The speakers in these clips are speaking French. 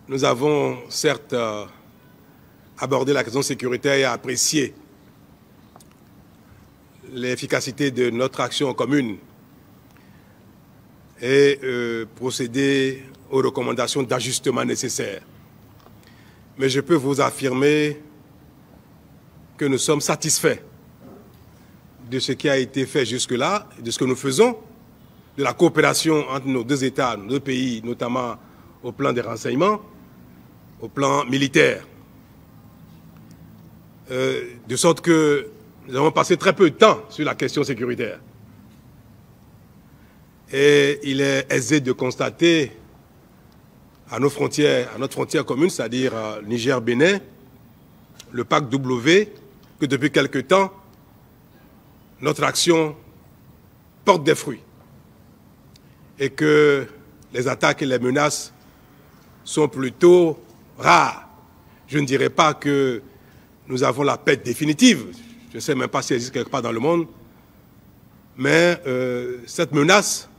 Nous avons certes abordé la question sécuritaire et apprécié l'efficacité de notre action commune et procéder aux recommandations d'ajustement nécessaires. Mais je peux vous affirmer que nous sommes satisfaits de ce qui a été fait jusque-là, de ce que nous faisons, de la coopération entre nos deux États, nos deux pays, notamment au plan des renseignements, au plan militaire. De sorte que nous avons passé très peu de temps sur la question sécuritaire. Et il est aisé de constater à nos frontières, à notre frontière commune, c'est-à-dire Niger-Bénin, le pacte W, que depuis quelque temps, notre action porte des fruits et que les attaques et les menaces sont plutôt rares. Je ne dirais pas que nous avons la paix définitive, je ne sais même pas si elle existe quelque part dans le monde, mais cette menace,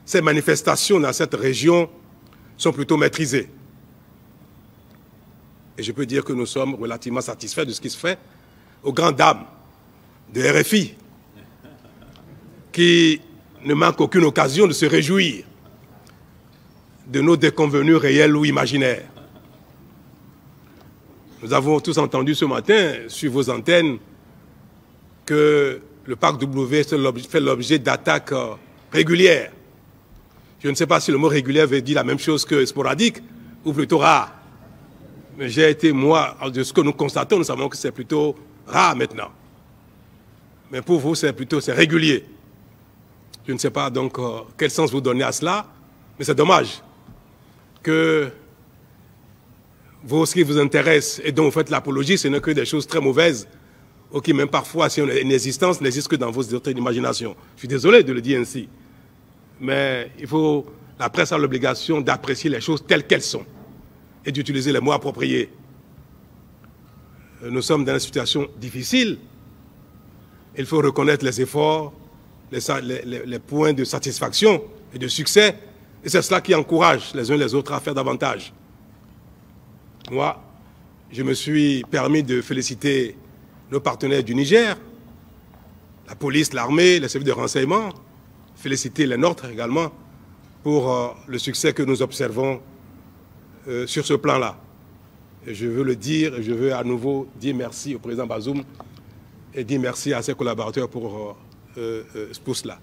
ces manifestations dans cette région sont plutôt maîtrisées. Et je peux dire que nous sommes relativement satisfaits de ce qui se fait aux grandes dames de RFI, qui ne manquent aucune occasion de se réjouir de nos déconvenues réelles ou imaginaires. Nous avons tous entendu ce matin, sur vos antennes, que le pacte W fait l'objet d'attaques régulières. Je ne sais pas si le mot régulier veut dire la même chose que sporadique, ou plutôt rare. Mais j'ai été, moi, de ce que nous constatons, nous savons que c'est plutôt rare maintenant. Mais pour vous, c'est régulier. Je ne sais pas donc quel sens vous donnez à cela, mais c'est dommage que vous, ce qui vous intéresse et dont vous faites l'apologie, ce n'est que des choses très mauvaises, ou qui même parfois, si on a une existence, n'existe que dans vos imaginations. Je suis désolé de le dire ainsi. Mais la presse a l'obligation d'apprécier les choses telles qu'elles sont et d'utiliser les mots appropriés. Nous sommes dans une situation difficile. Il faut reconnaître les efforts, les points de satisfaction et de succès. Et c'est cela qui encourage les uns les autres à faire davantage. Moi, je me suis permis de féliciter nos partenaires du Niger, la police, l'armée, les services de renseignement, féliciter les nôtres également pour le succès que nous observons sur ce plan-là. Et je veux le dire, et je veux à nouveau dire merci au président Bazoum et dire merci à ses collaborateurs pour cela.